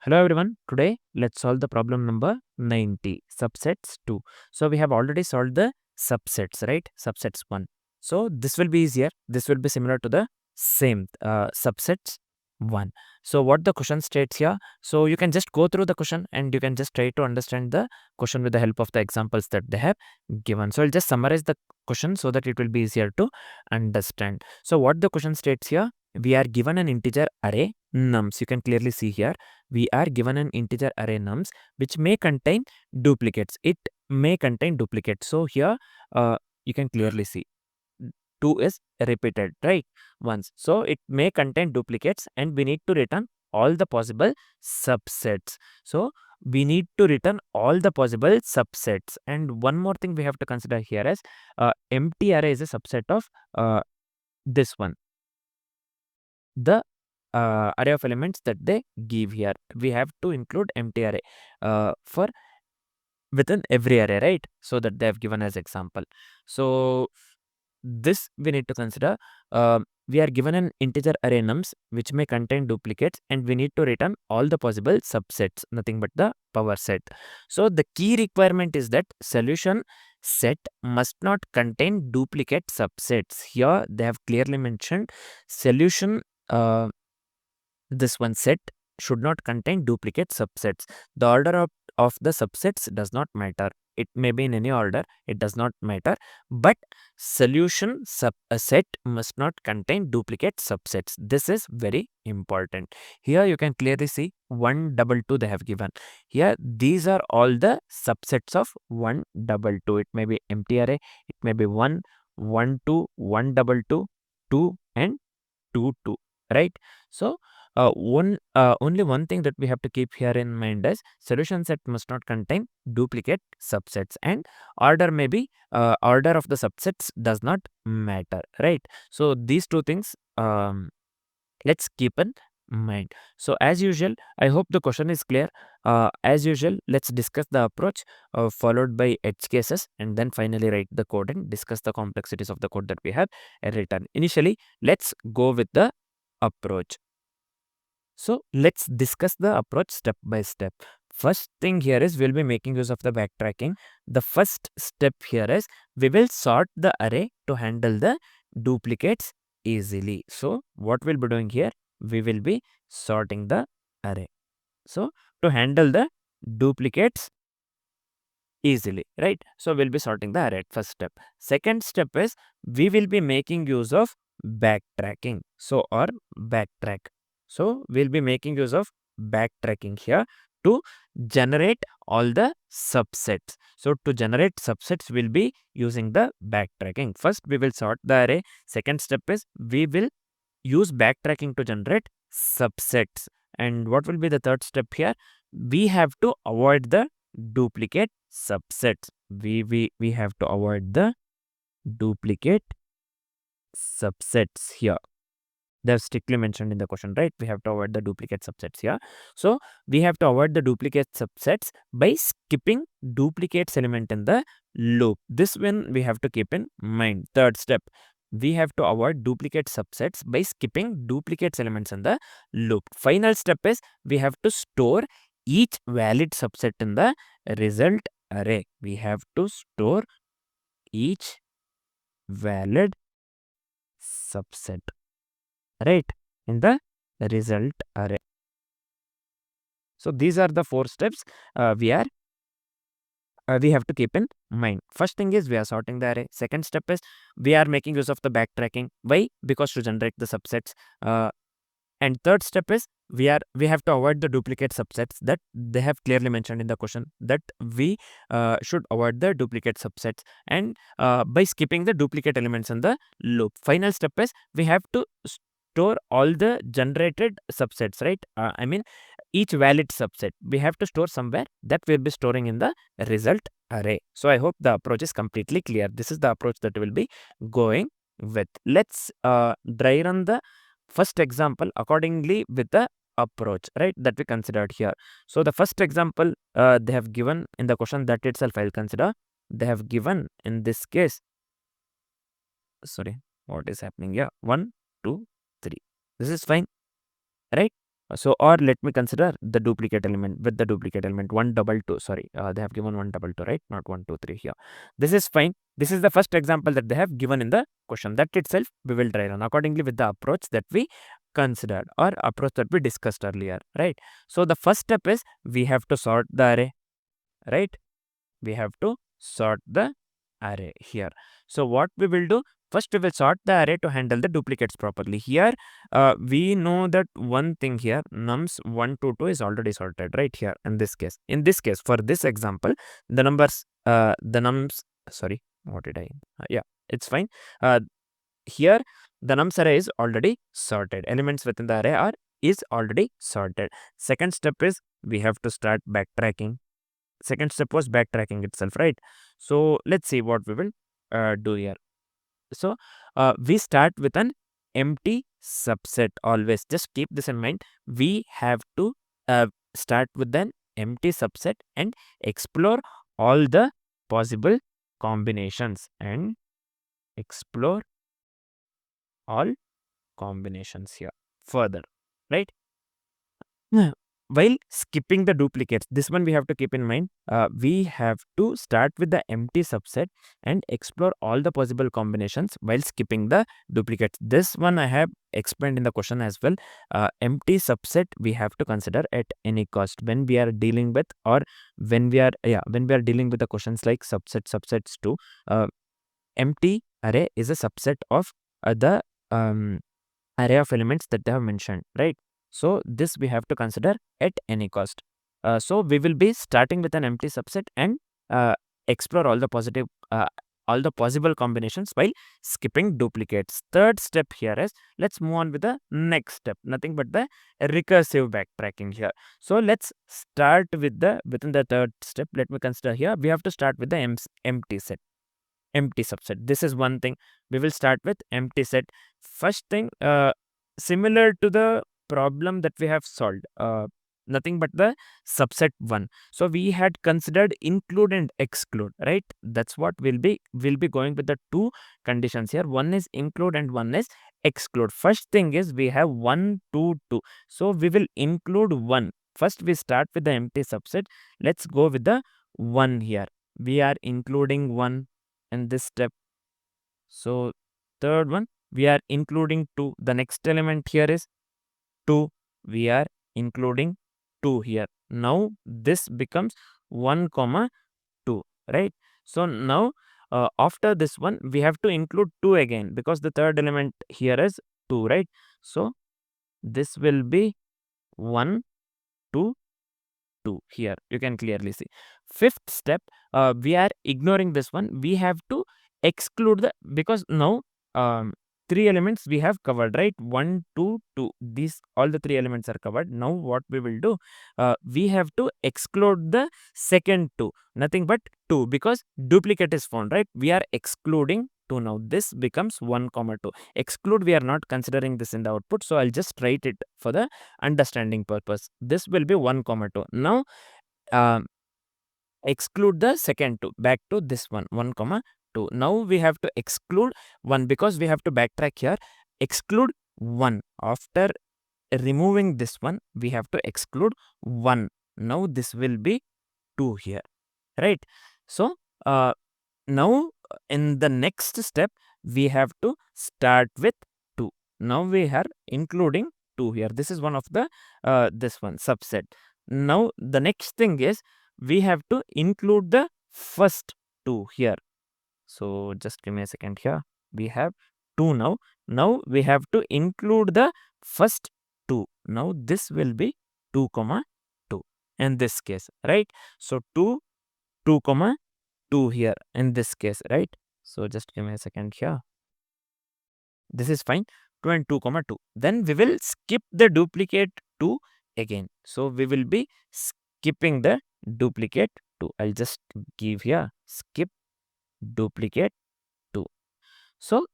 Hello everyone. Today let's solve the problem number 90, subsets 2. So we have already solved the subsets, right? Subsets 1. So this will be easier. This will be similar to the same subsets 1. So what the question states here? So you can just go through the question and you can just try to understand the question with the help of the examples that they have given. So I'll just summarize the question so that it will be easier to understand. So what the question states here? We are given an integer array nums. You can clearly see here we are given an integer array nums which may contain duplicates. It may contain duplicates. So here you can clearly see 2 is repeated, right? Once. So it may contain duplicates and we need to return all the possible subsets. So we need to return all the possible subsets. And one more thing we have to consider here is empty array is a subset of this one. The array of elements that they give here. We have to include empty array for within every array, right? So that they have given as example. So this we need to consider. We are given an integer array nums which may contain duplicates and we need to return all the possible subsets, nothing but the power set. So the key requirement is that solution set must not contain duplicate subsets. Here they have clearly mentioned solution this one set should not contain duplicate subsets. The order of the subsets does not matter. It may be in any order, it does not matter. But solution set must not contain duplicate subsets. This is very important. Here you can clearly see 122 they have given. Here these are all the subsets of 122. It may be empty array, it may be 1, 1, 2, 122, 2 and 2, 2. Right? So only one thing that we have to keep here in mind is solution set must not contain duplicate subsets and order may be order of the subsets does not matter, right? So these two things let's keep in mind. So as usual, I hope the question is clear. As usual, let's discuss the approach followed by edge cases and then finally write the code and discuss the complexities of the code that we have written. Initially, let's go with the approach. So let's discuss the approach step by step. First thing here is we'll be making use of the backtracking. The first step here is we will sort the array to handle the duplicates easily. So what we'll be doing here, we will be sorting the array. So to handle the duplicates easily, right? So we'll be sorting the array, first step. Second step is we will be making use of backtracking. So or backtrack. So we'll be making use of backtracking here to generate all the subsets. So to generate subsets, we'll be using the backtracking. First, we will sort the array. Second step is we will use backtracking to generate subsets. And what will be the third step here? We have to avoid the duplicate subsets. We have to avoid the duplicate subsets here. They're strictly mentioned in the question, right? We have to avoid the duplicate subsets here. So we have to avoid the duplicate subsets by skipping duplicates element in the loop. This one we have to keep in mind. Third step, we have to avoid duplicate subsets by skipping duplicates elements in the loop. Final step is we have to store each valid subset in the result array. We have to store each valid subset, right, in the result array. So these are the 4 steps we have to keep in mind. First thing is we are sorting the array. Second step is we are making use of the backtracking. Why? Because to generate the subsets. And third step is we have to avoid the duplicate subsets that they have clearly mentioned in the question, that we should avoid the duplicate subsets and by skipping the duplicate elements in the loop. Final step is we have to store all the generated subsets, right? I mean each valid subset we have to store somewhere, that we'll be storing in the result array. So I hope the approach is completely clear. This is the approach that we'll be going with. Let's dry run the first example accordingly with the approach, right, that we considered here. So the first example they have given in the question, that itself I'll consider. They have given in this case, sorry, what is happening here? 1, 2, 3. This is fine, right? So, or let me consider the duplicate element with the duplicate element 122. Sorry, they have given 122, right? Not 123 here. This is fine. This is the first example that they have given in the question. That itself we will try on accordingly with the approach that we considered or approach that we discussed earlier, right? So the first step is we have to sort the array, right? We have to sort the array here. So what we will do, first we will sort the array to handle the duplicates properly. Here we know that one thing here, nums 1 to 2 is already sorted right here in this case. In this case, for this example, the numbers the nums, sorry, what did I yeah, it's fine. Here the nums array is already sorted, elements within the array are is already sorted. Second step is we have to start backtracking. Second step was backtracking itself, right? So let's see what we will do here. So we start with an empty subset. Always just keep this in mind. We have to start with an empty subset and explore all the possible combinations and explore all combinations here further, right? Yeah. While skipping the duplicates, this one we have to keep in mind. We have to start with the empty subset and explore all the possible combinations while skipping the duplicates. This one I have explained in the question as well. Empty subset we have to consider at any cost when we are dealing with, or when we are dealing with the questions like subsets too. Empty array is a subset of the array of elements that they have mentioned, right? So this we have to consider at any cost. So we will be starting with an empty subset and explore all the all the possible combinations while skipping duplicates. Third step here is, let's move on with the next step, nothing but the recursive backtracking here. So let's start with the within the third step. Let me consider here we have to start with the empty subset. This is one thing. We will start with empty set. First thing, similar to the problem that we have solved, nothing but the subset one. So we had considered include and exclude, right? That's what we'll be going with the two conditions here. One is include and one is exclude. First thing is we have 1 2 2. So we will include 1. First we start with the empty subset. Let's go with the 1 here. We are including 1 in this step. So third one, we are including 2. The next element here is 2. We are including 2 here. Now this becomes 1 comma 2, right? So now after this one we have to include 2 again, because the third element here is 2, right? So this will be 1 2 2 here, you can clearly see. Fifth step, we are ignoring this one. We have to exclude the, because now three elements we have covered, right? 1 2 2, these all the three elements are covered. Now what we will do, we have to exclude the second 2, nothing but 2, because duplicate is found, right? We are excluding 2. Now this becomes 1 comma 2. Exclude, we are not considering this in the output, so I'll just write it for the understanding purpose. This will be 1 comma 2. Now exclude the second 2, back to this one, 1 comma 2. Now we have to exclude 1, because we have to backtrack here. Exclude 1. After removing this one, we have to exclude 1. Now this will be 2 here, right? So now in the next step we have to start with 2. Now we are including 2 here. This is one of the this one subset. Now the next thing is we have to include the first 2 here. So just give me a second here. We have 2 now. Now we have to include the first 2. Now this will be 2 comma 2 in this case, right? So 2 2 comma 2 here in this case, right? So just give me a second here. This is fine. 2 and 2 comma 2. Then we will skip the duplicate 2 again. So we will be skipping the duplicate 2. I'll just give here skip duplicate 2. So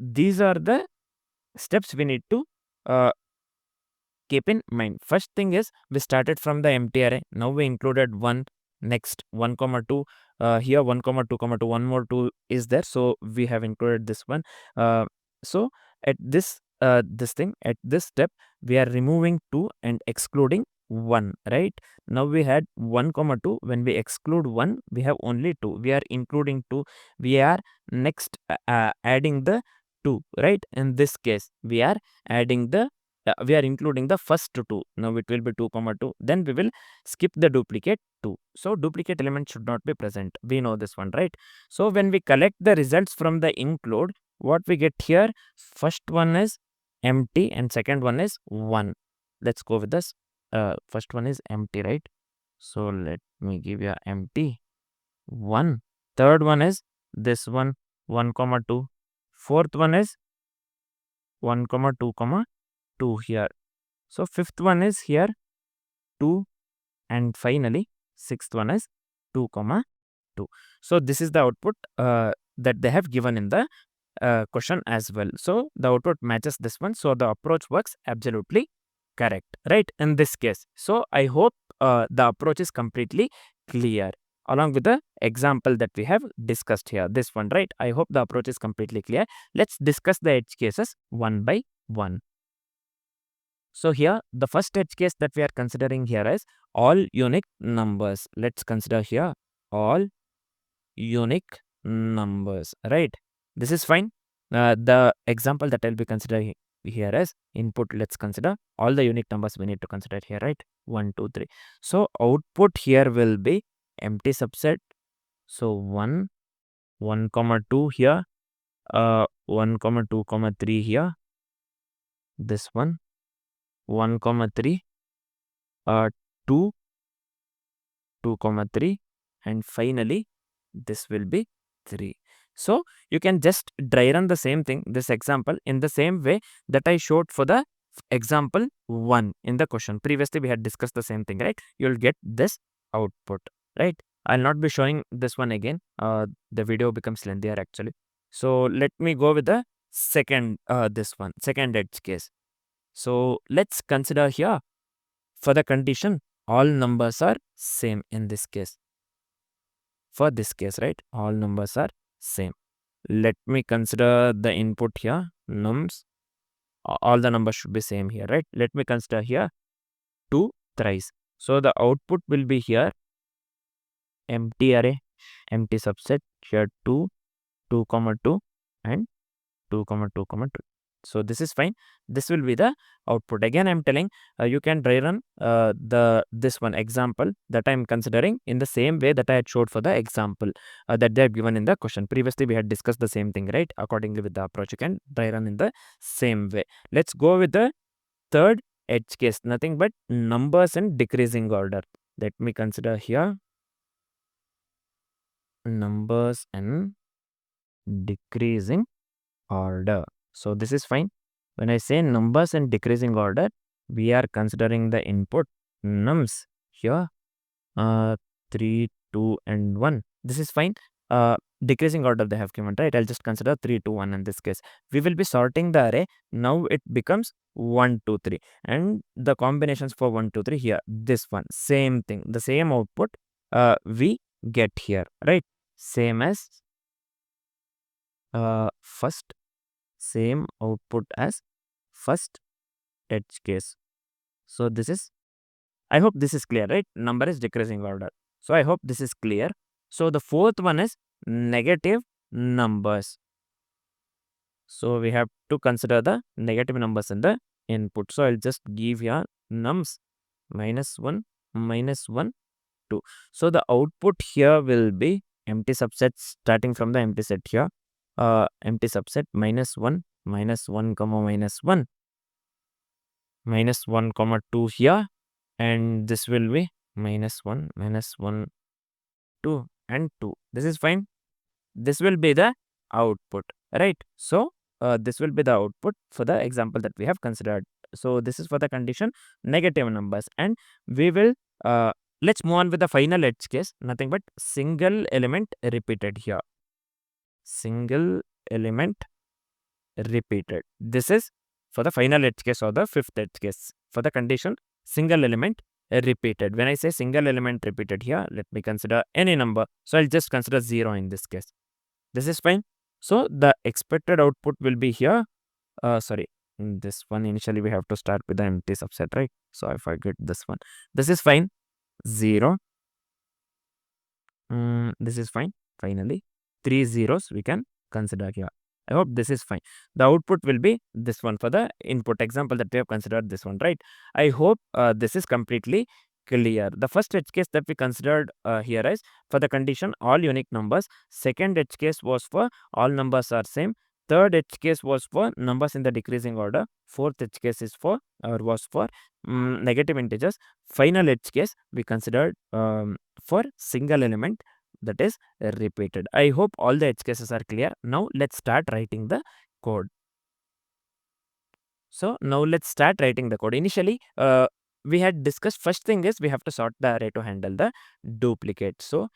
these are the steps we need to keep in mind. First thing is we started from the empty array. Now we included 1. Next 1 comma 2, here 1 comma 2 comma 2, one more 2 is there, so we have included this one. So at this this thing, at this step we are removing 2 and excluding 1, right? Now we had 1 comma 2. When we exclude 1, we have only 2. We are including 2. We are next adding the 2, right? In this case we are adding the we are including the first 2. Now it will be 2 comma 2. Then we will skip the duplicate 2. So duplicate element should not be present. We know this one, right? So when we collect the results from the include, what we get here, first one is empty and second one is 1. Let's go with this. First one is empty, right? So let me give you empty 1. Third one is this one, 1 comma 2. Fourth one is 1 comma 2 comma 2 here. So fifth one is here 2, and finally sixth one is 2 comma 2. So this is the output that they have given in the question as well. So the output matches this one. So the approach works absolutely correct, right? In this case. So I hope the approach is completely clear along with the example that we have discussed here. This one, right? I hope the approach is completely clear. Let's discuss the edge cases one by one. So here the first edge case that we are considering here is all unique numbers. Let's consider here all unique numbers, right? This is fine. The example that I'll be considering here is input. Let's consider all the unique numbers we need to consider here, right? 1, 2, 3. So output here will be empty subset. So 1, 1 comma 2 here, 1 comma 2 comma 3 here, this one, 1 comma 3, 2, 2 comma 3, and finally this will be 3. So you can just dry run the same thing, this example, in the same way that I showed for the example 1 in the question. Previously we had discussed the same thing, right? You'll get this output, right? I'll not be showing this one again. The video becomes lengthier actually. So let me go with the second second edge case. So let's consider here for the condition all numbers are same in this case. For this case, right? All numbers are same. Let me consider the input here, nums. All the numbers should be same here, right? Let me consider here 2 thrice. So the output will be here empty array, empty subset, here 2, 2 comma 2, and 2 comma 2 comma 2. So this is fine. This will be the output. Again I'm telling you can dry run this one example that I'm considering in the same way that I had showed for the example that they have given in the question. Previously we had discussed the same thing, right? Accordingly with the approach you can dry run in the same way. Let's go with the third edge case, nothing but numbers in decreasing order. Let me consider here numbers in decreasing order. So this is fine. When I say numbers in decreasing order, we are considering the input nums here 3, 2, and 1. This is fine. Decreasing order they have given, right? I'll just consider 3, 2, 1 in this case. We will be sorting the array. Now it becomes 1, 2, 3, and the combinations for 1, 2, 3 here. This one, same thing, the same output we get here, right? Same as first, same output as first edge case. So this is, I hope this is clear, right? Number is decreasing order. So I hope this is clear. So the fourth one is negative numbers. So we have to consider the negative numbers in the input. So I'll just give here nums -1, -1, 2. So the output here will be empty subsets starting from the empty set here. Empty subset -1, -1 comma -1, -1 comma 2 here, and this will be -1, -1, 2, and 2. This is fine. This will be the output, right? So this will be the output for the example that we have considered. So this is for the condition negative numbers, and we will let's move on with the final edge case, nothing but single element repeated here. Single element repeated. This is for the final edge case or the fifth edge case. For the condition single element repeated. When I say single element repeated here, let me consider any number. So I'll just consider 0 in this case. This is fine. So the expected output will be here. This one initially we have to start with the empty subset, right? So I forget this one. This is fine. 0. This is fine. Finally, 3 zeros we can consider here. I hope this is fine. The output will be this one for the input example that we have considered, this one, right? I hope this is completely clear. The first edge case that we considered here is for the condition all unique numbers. Second edge case was for all numbers are same. Third edge case was for numbers in the decreasing order. Fourth edge case is for was for negative integers. Final edge case we considered for single element, that is repeated. I hope all the edge cases are clear. Now let's start writing the code. So now let's start writing the code. Initially, we had discussed first thing is we have to sort the array to handle the duplicate. So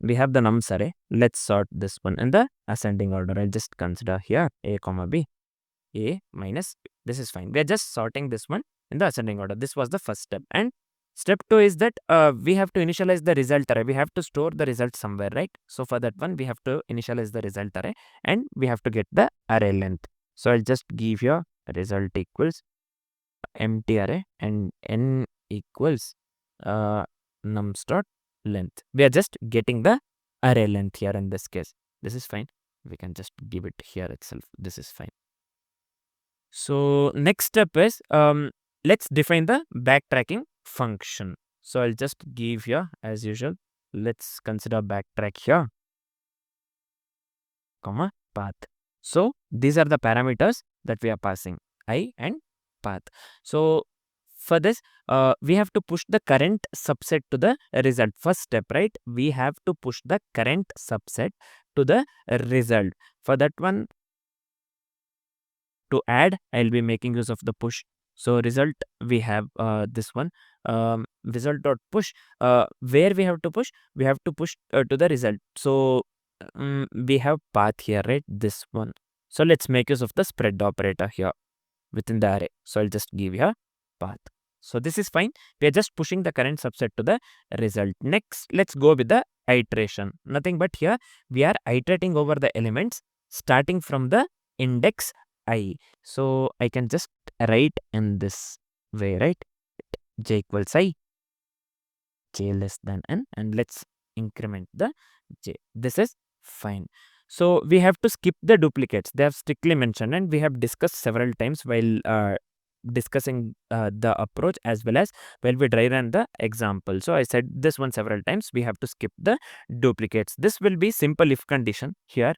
we have the nums array. Let's sort this one in the ascending order. I'll just consider here a comma b, a minus b. This is fine. We are just sorting this one in the ascending order. This was the first step. And step 2 is that we have to initialize the result array. We have to store the result somewhere, right? So for that one, we have to initialize the result array and we have to get the array length. So I'll just give here result equals empty array and n equals nums dot length. We are just getting the array length here in this case. This is fine. We can just give it here itself. This is fine. So next step is let's define the backtracking function. So I'll just give here as usual. Let's consider backtrack here, comma path. So these are the parameters that we are passing, I and path. So for this, we have to push the current subset to the result. First step, right? We have to push the current subset to the result. For that one, to add, I'll be making use of the push. So result, we have this one, result dot push. Where we have to push? We have to push to the result. So we have path here, right? This one. So let's make use of the spread operator here within the array. So I'll just give here path. So this is fine. We are just pushing the current subset to the result. Next, let's go with the iteration. Nothing but here we are iterating over the elements starting from the index I. So I can just write in this way, right? J equals I, j less than n, and let's increment the j. This is fine. So we have to skip the duplicates. They have strictly mentioned, and we have discussed several times while discussing the approach as well as while we dry run the example. So I said this one several times. We have to skip the duplicates. This will be simple if condition here.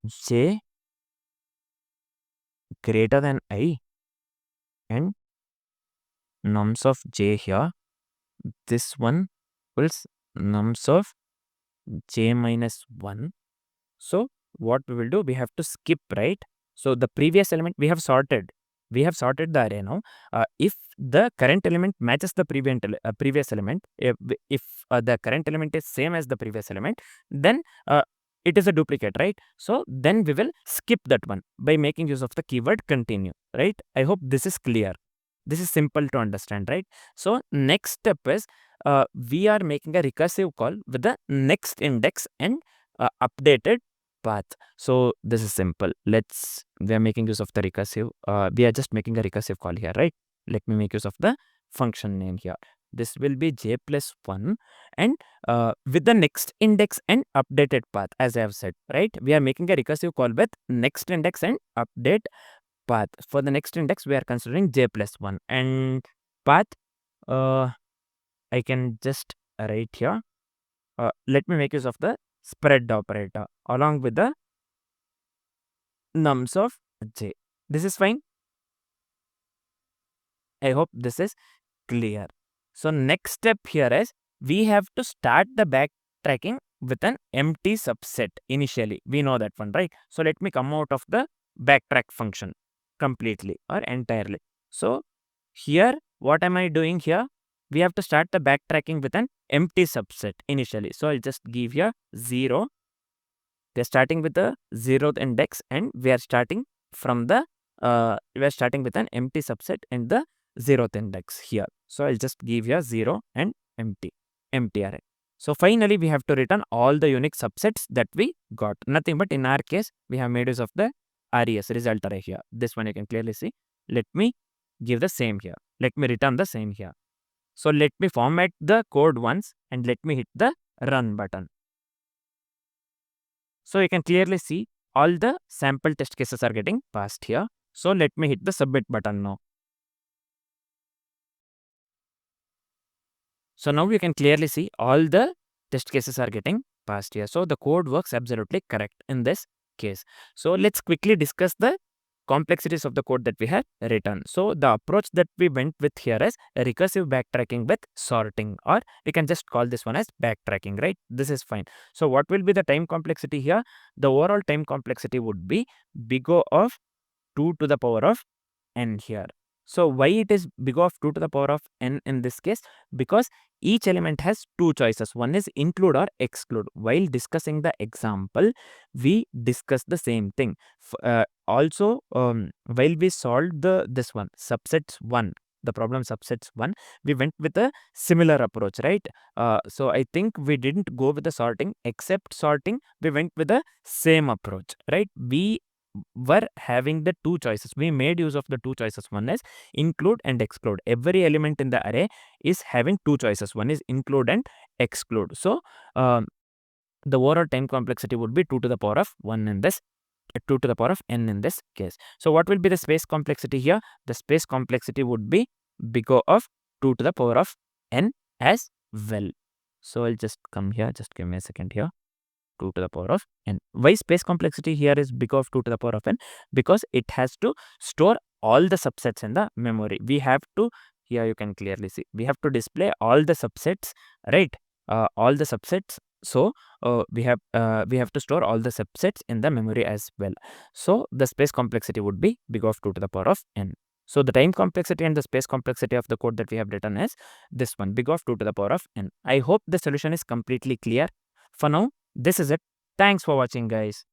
J greater than I and nums of j here. This one equals nums of j minus 1. So what we will do, we have to skip, right? So the previous element we have sorted. We have sorted the array now. If the current element matches the previous element, if the current element is same as the previous element, then it is a duplicate, right? So then we will skip that one by making use of the keyword continue, right? I hope this is clear. This is simple to understand, right? So next step is we are making a recursive call with the next index and updated path. So this is simple. We are making use of the recursive. We are just making a recursive call here, right? Let me make use of the function name here. This will be j plus 1 and with the next index and updated path, as I have said, right? We are making a recursive call with next index and update path. For the next index, we are considering j plus 1 and path. I can just write here. Let me make use of the spread operator along with the nums of j. This is fine. I hope this is clear. So next step here is we have to start the backtracking with an empty subset initially. We know that one, right? So let me come out of the backtrack function completely or entirely. So here, what am I doing here? We have to start the backtracking with an empty subset initially. So I'll just give here 0. We are starting with the 0th index and we are starting from the we are starting with an empty subset in the 0th index here. So I'll just give here 0 and empty array. So finally we have to return all the unique subsets that we got. Nothing but in our case we have made use of the res, result array here. This one you can clearly see. Let me give the same here. Let me return the same here. So let me format the code once and let me hit the run button. So you can clearly see all the sample test cases are getting passed here. So let me hit the submit button now. So now you can clearly see all the test cases are getting passed here. So the code works absolutely correct in this case. So let's quickly discuss the complexities of the code that we have written. So the approach that we went with here is recursive backtracking with sorting, or we can just call this one as backtracking, right? This is fine. So what will be the time complexity here? The overall time complexity would be big O of 2 to the power of n here. So why it is big O of 2 to the power of n in this case? Because each element has two choices. One is include or exclude. While discussing the example, we discuss the same thing. Also, while we solved this one, subsets 1, the problem subsets 1, we went with a similar approach, right? So I think we didn't go with the sorting. Except sorting, we went with the same approach, right? We were having the two choices. We made use of the two choices. One is include and exclude. Every element in the array is having two choices. One is include and exclude. So the overall time complexity would be 2 to the power of 1 in this, 2 to the power of n in this case. So what will be the space complexity here? The space complexity would be big O of 2 to the power of n as well. So I'll just come here. Just give me a second here. 2 to the power of n. Why space complexity here is big O of 2 to the power of n? Because it has to store all the subsets in the memory. We have to, here you can clearly see, we have to display all the subsets, right? All the subsets. So we have to store all the subsets in the memory as well. So the space complexity would be big O of 2 to the power of n. So the time complexity and the space complexity of the code that we have written is this one, big O of 2 to the power of n. I hope the solution is completely clear. For now, this is it. Thanks for watching, guys.